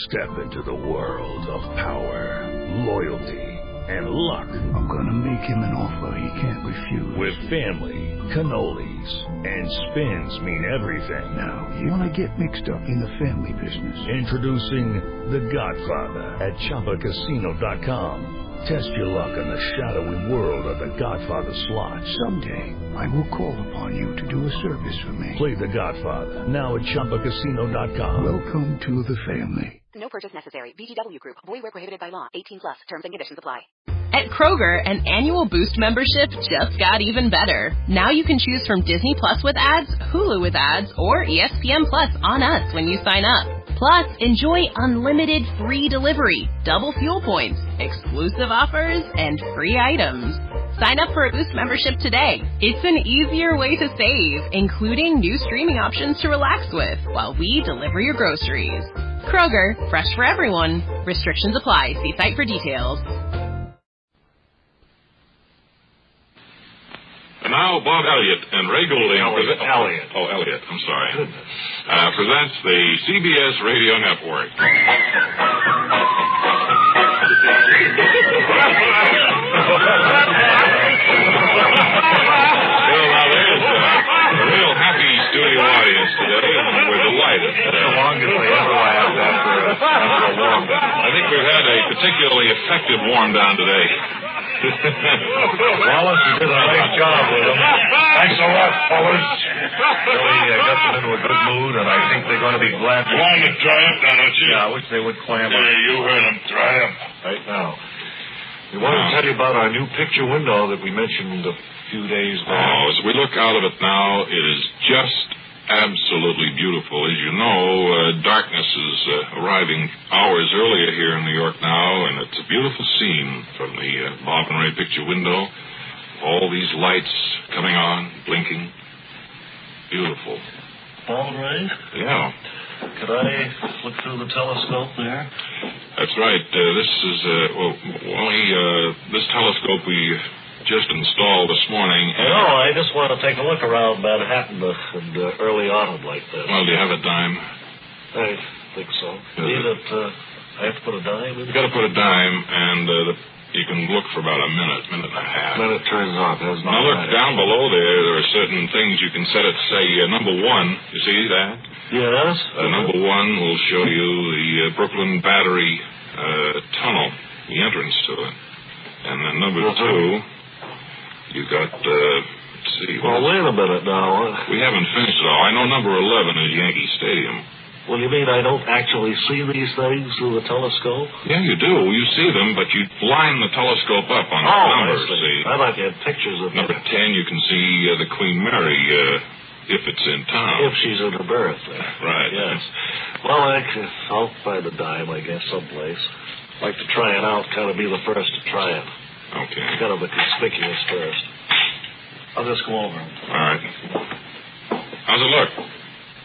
Step into the world of power, loyalty, and luck. I'm gonna make him an offer he can't refuse. With family, cannolis, and spins mean everything. Now, you wanna get mixed up in the family business. Introducing The Godfather at ChumbaCasino.com. Test your luck in the shadowy world of The Godfather slot. Someday, I will call upon you to do a service for me. Play The Godfather now at ChumbaCasino.com. Welcome to the family. No purchase necessary. VGW Group. Void where prohibited by law. 18+. Terms and conditions apply. At Kroger, an annual Boost membership just got even better. Now you can choose from Disney Plus with ads, Hulu with ads, or ESPN Plus on us when you sign up. Plus, enjoy unlimited free delivery, double fuel points, exclusive offers, and free items. Sign up for a Boost membership today. It's an easier way to save, including new streaming options to relax with while we deliver your groceries. Kroger, fresh for everyone. Restrictions apply. See site for details. And now Bob Elliott and Ray Goulding Elliott. I'm sorry. Presents the CBS Radio Network. A real happy studio audience today, and we're delighted. The longest I ever laughed after a warm down. I think we've had a particularly effective warm down today. Wallace, you did a nice job with them. Thanks a lot, fellas. Really got them into a good mood, and I think they're going to be glad. Glad to triumph, don't you? Yeah, I wish they would clamor. Yeah, you heard them triumph. Right now. We want to tell you about our new picture window that we mentioned a few days back. Oh, as we look out of it now, it is just absolutely beautiful. As you know, darkness is arriving hours earlier here in New York now, and it's a beautiful scene from the Bob and Ray picture window. All these lights coming on, blinking. Beautiful. Bob and Ray? Yeah. Could I look through the telescope there? That's right. This is, this telescope we just installed this morning. No, I just want to take a look around Manhattan in early autumn like this. Well, do you have a dime? I think so. I have to put a dime in? You've got to put a dime, and you can look for about a minute and a half. Then it turns off. Now, look, down below there are certain things you can set it, say, number 1. You see that? Yes. Number 1 will show you the Brooklyn Battery tunnel, the entrance to it. And then number 2, you got, let's see. Well, wait a minute now. We haven't finished it all. I know number 11 is Yankee Stadium. Well, you mean I don't actually see these things through the telescope? Yeah, you do. You see them, but you line the telescope up on the numbers. I see. I thought you had pictures of number 10, you can see the Queen Mary, if it's in town. If she's in her berth there. Right. Yes. Well, I'll find a dime, I guess, someplace. Like to try it out, kind of be the first to try it. Okay. It's kind of a conspicuous first. I'll just go over. All right. How's it look?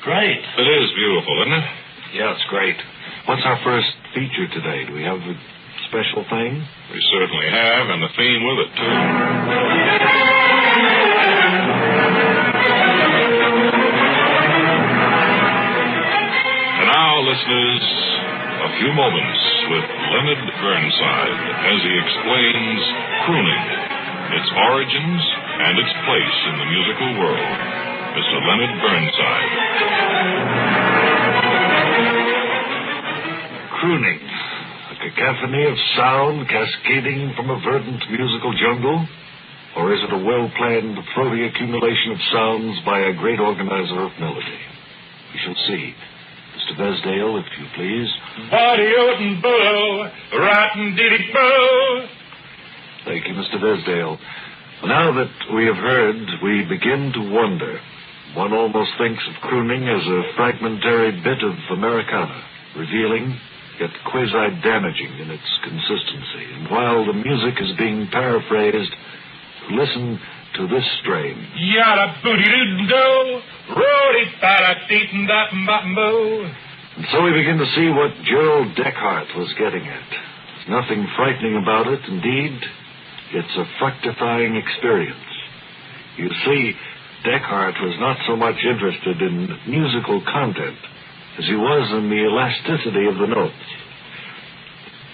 Great. It is beautiful, isn't it? Yeah, it's great. What's our first feature today? Do we have a special thing? We certainly have, and the theme with it, too. And now, listeners, a few moments with Leonard Burnside as he explains crooning, its origins, and its place in the musical world. Mr. Leonard Burnside. Crooning. A cacophony of sound cascading from a verdant musical jungle? Or is it a well-planned, throaty accumulation of sounds by a great organizer of melody? We shall see. Mr. Vesdale, if you please. Body-oten-bo, rotten-diddy-bo. Thank you, Mr. Vesdale. Now that we have heard, we begin to wonder. One almost thinks of crooning as a fragmentary bit of Americana, revealing, yet quasi-damaging in its consistency. And while the music is being paraphrased, listen to this strain. Yada booty do roady bada deetin da bo. And so we begin to see what Gerald Deckhart was getting at. There's nothing frightening about it. Indeed, it's a fructifying experience. You see, Deckhart was not so much interested in musical content as he was in the elasticity of the notes.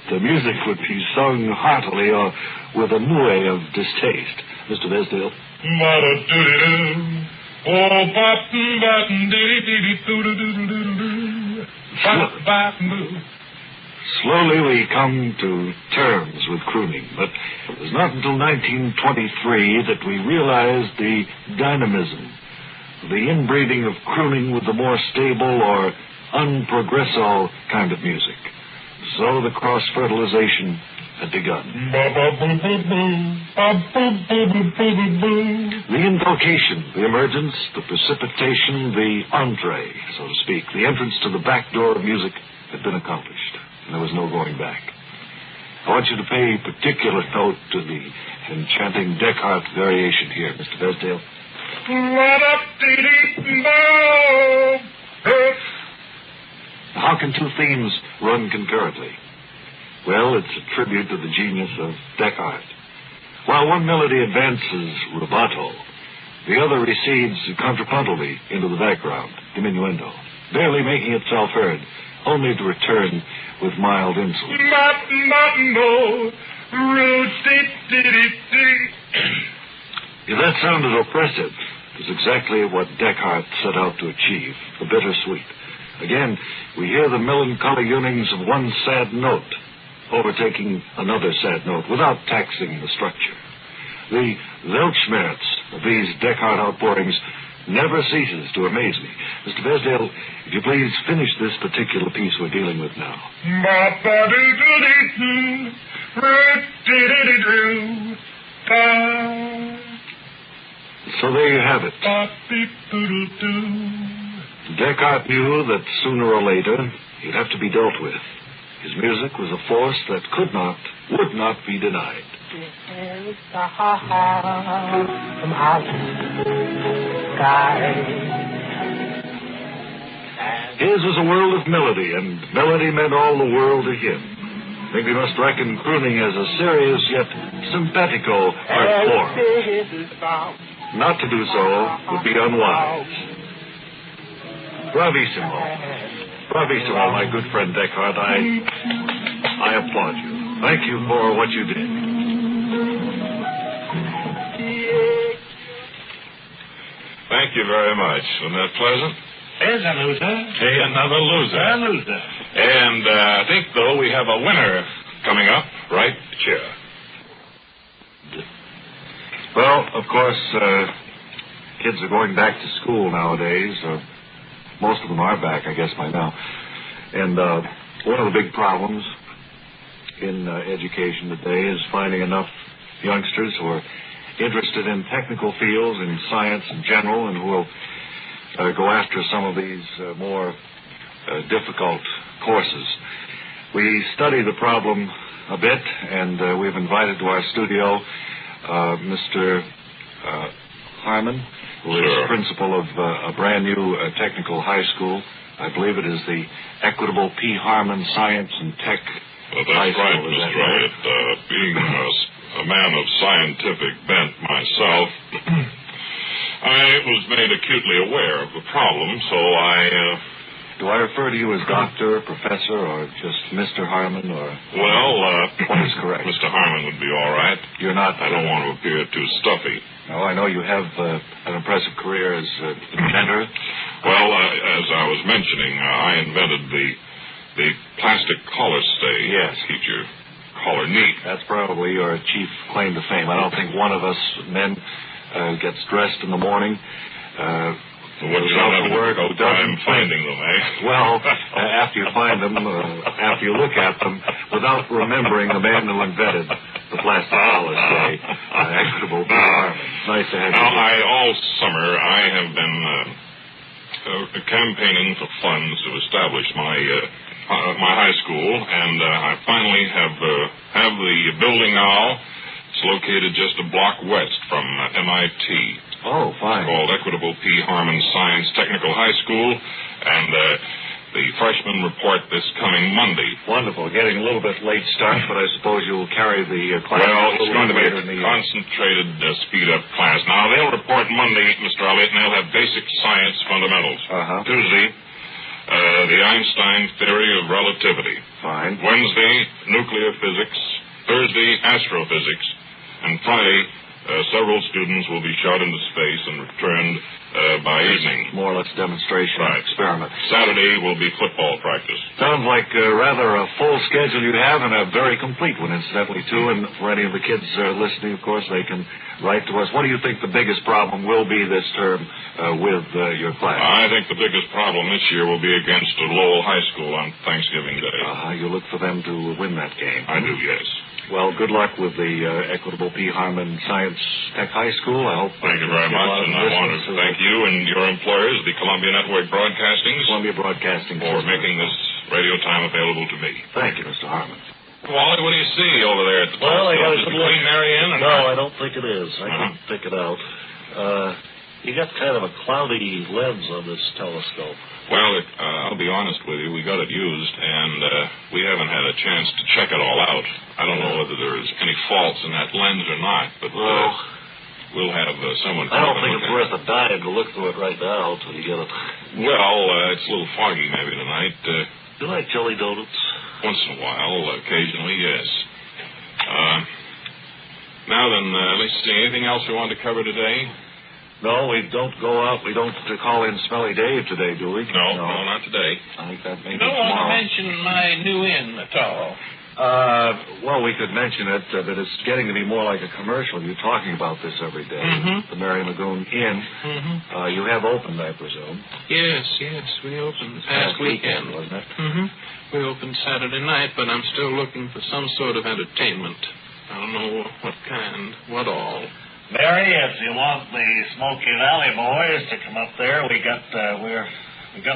The music would be sung heartily or with a moue of distaste. Mr. Vesdale. Slowly we come to terms with crooning, but it was not until 1923 that we realized the dynamism, the inbreeding of crooning with the more stable or unprogresso kind of music. So the cross-fertilization had begun. The invocation, the emergence, the precipitation, the entree, so to speak, the entrance to the back door of music had been accomplished, and there was no going back. I want you to pay particular note to the enchanting Descartes variation here, Mr. Vesdale. How can two themes run concurrently? Well, it's a tribute to the genius of Descartes. While one melody advances rubato, the other recedes contrapuntally into the background, diminuendo, barely making itself heard, only to return with mild insolence. If that sounded oppressive, it was exactly what Descartes set out to achieve, the bittersweet. Again, we hear the melancholy yearnings of one sad note overtaking another sad note without taxing the structure. The Weltschmerz of these Descartes outpourings never ceases to amaze me. Mr. Vesdale, if you please finish this particular piece we're dealing with now. So there you have it. Descartes knew that sooner or later he'd have to be dealt with. His music was a force that would not be denied. His was a world of melody, and melody meant all the world to him. I think we must reckon crooning as a serious yet simpatico art form. Not to do so would be unwise. Bravissimo. Bravissimo, my good friend Descartes. I applaud you. Thank you for what you did. Thank you very much. Wasn't that pleasant? There's a loser. Hey, another loser. A loser. And I think, though, we have a winner coming up right here. Well, of course, kids are going back to school nowadays, or most of them are back, I guess, by now. And one of the big problems in education today is finding enough youngsters who are interested in technical fields, in science in general, and who will go after some of these more difficult courses. We study the problem a bit, and we've invited to our studio Mr. Harmon, who is principal of a brand new technical high school. I believe it is the Equitable P. Harmon Science and Tech High School. That's right, Mr. Elliott. Being a man of scientific bent myself, I was made acutely aware of the problem, so Do I refer to you as doctor, professor, or just Mr. Harmon, or... Well, what is correct? Mr. Harmon would be all right. You're not... I don't want to appear too stuffy. No, I know you have an impressive career as inventor. Well, as I was mentioning, I invented the plastic collar stay. Yes. To keep your collar neat. That's probably your chief claim to fame. I don't think one of us men gets dressed in the morning... What you don't have a difficult time finding them, eh? Well, after you find them, after you look at them, without remembering the man who invented the plastic collar stay, Equitable P. Harmon. Nice to have you. Now, all summer I have been campaigning for funds to establish my high school, and I finally have the building now. It's located just a block west from MIT. Oh, fine. It's called Equitable P. Harmon Science Technical High School, and the freshmen report this coming Monday. Wonderful. Getting a little bit late start, but I suppose you'll carry the class. Well, it's going to be a concentrated, speed-up class. Now, they'll report Monday, Mr. Elliott, and they'll have basic science fundamentals. Uh-huh. Tuesday, The Einstein theory of relativity. Fine. Wednesday, nuclear physics. Thursday, astrophysics. And Friday, several students will be shot into space and returned by evening. More or less demonstration, experiment. Saturday will be football practice. Sounds like rather a full schedule you have, and a very complete one, incidentally, too. And for any of the kids listening, of course, they can write to us. What do you think the biggest problem will be this term with your class? I think the biggest problem this year will be against Lowell High School on Thanksgiving Day. You look for them to win that game. I do, yes. Well, good luck with the Equitable P. Harmon Science Tech High School. I hope. Thank you very much, and I want to thank you and your employers, the Columbia Network Broadcasting, for making this radio time available to me. Thank you, Mr. Harmon. Wally, what do you see over there at the top? Well, I got Is it Queen Mary Ann? No, I don't think it is. I couldn't pick it out. You got kind of a cloudy lens on this telescope. Well, I'll be honest with you. We got it used, and we haven't had a chance to check it all out. I don't know whether there's any faults in that lens or not, but we'll have someone come I don't and think look it's worth a dime to look through it right now until you get it. Well, it's a little foggy maybe tonight. You like jelly donuts? Once in a while, occasionally, yes. Now then, let's see. Anything else we want to cover today? No, we don't go out. We don't call in Smelly Dave today, do we? No, not today. I think that may be don't tomorrow. want to mention my new inn at all. Well, we could mention it, but it's getting to be more like a commercial. You're talking about this every day. Mm-hmm. The Mary Lagoon Inn. Mm-hmm. You have opened, I presume. Yes, we opened past weekend. Wasn't it? Mm-hmm. We opened Saturday night, but I'm still looking for some sort of entertainment. I don't know what kind, what all. Mary, if you want the Smoky Valley boys to come up there, we got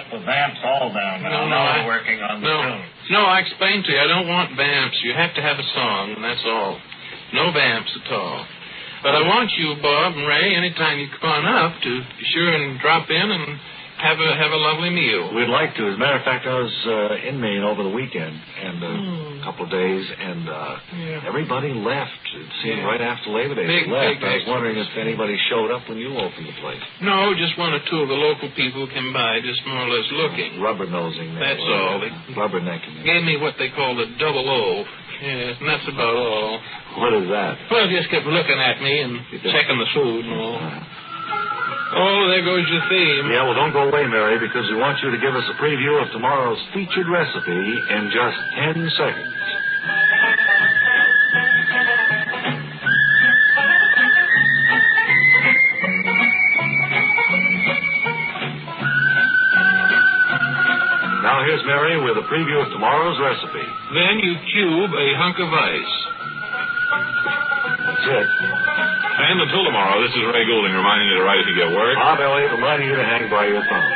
the vamps all down now. We're working on the tunes. No, I explained to you, I don't want vamps. You have to have a song, and that's all. No vamps at all. But I want you, Bob and Ray, anytime you come on up, to be sure and drop in and have a lovely meal. We'd like to. As a matter of fact, I was in Maine over the weekend and a couple of days, and everybody left. It seemed right after Labor Day they left. I was wondering if anybody showed up when you opened the place. No, just one or two of the local people came by, just more or less looking. Rubber-nosing. That's all. Rubbernecking. Gave me what they called a double O. Yes, and that's about all. What is that? Well, just kept looking at me and checking the food and all. Oh, there goes your theme. Yeah, well, don't go away, Mary, because we want you to give us a preview of tomorrow's featured recipe in just 10 seconds. Now here's Mary with a preview of tomorrow's recipe. Then you cube a hunk of ice. That's it. And until tomorrow, this is Ray Goulding reminding you to write if you get word. Bob Elliott reminding you to hang by your phone.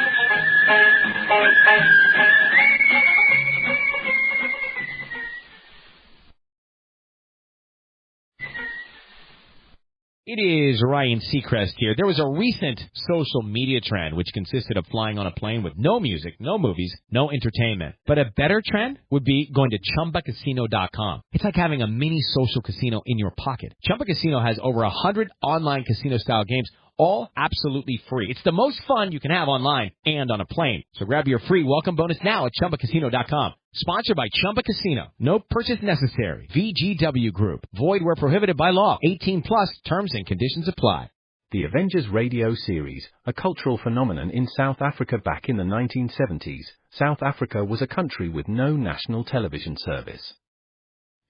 It is Ryan Seacrest here. There was a recent social media trend which consisted of flying on a plane with no music, no movies, no entertainment. But a better trend would be going to ChumbaCasino.com. It's like having a mini social casino in your pocket. Chumba Casino has over 100 online casino-style games, all absolutely free. It's the most fun you can have online and on a plane. So grab your free welcome bonus now at ChumbaCasino.com. Sponsored by Chumba Casino. No purchase necessary. VGW Group. Void where prohibited by law. 18 plus. Terms and conditions apply. The Avengers radio series, a cultural phenomenon in South Africa back in the 1970s. South Africa was a country with no national television service.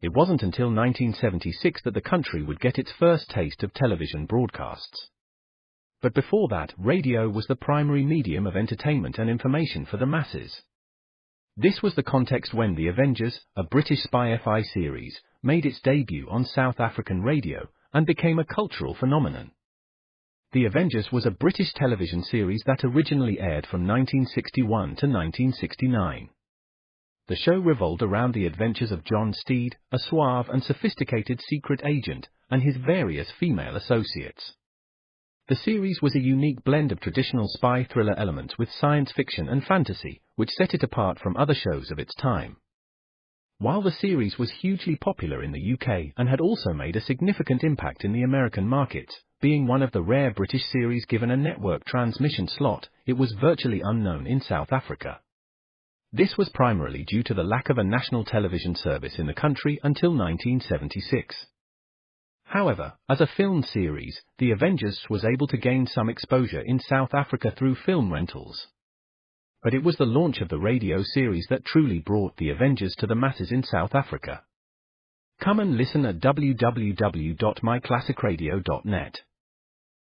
It wasn't until 1976 that the country would get its first taste of television broadcasts. But before that, radio was the primary medium of entertainment and information for the masses. This was the context when The Avengers, a British spy FI series, made its debut on South African radio and became a cultural phenomenon. The Avengers was a British television series that originally aired from 1961 to 1969. The show revolved around the adventures of John Steed, a suave and sophisticated secret agent, and his various female associates. The series was a unique blend of traditional spy thriller elements with science fiction and fantasy, which set it apart from other shows of its time. While the series was hugely popular in the UK and had also made a significant impact in the American markets, being one of the rare British series given a network transmission slot, it was virtually unknown in South Africa. This was primarily due to the lack of a national television service in the country until 1976. However, as a film series, The Avengers was able to gain some exposure in South Africa through film rentals. But it was the launch of the radio series that truly brought The Avengers to the masses in South Africa. Come and listen at www.myclassicradio.net.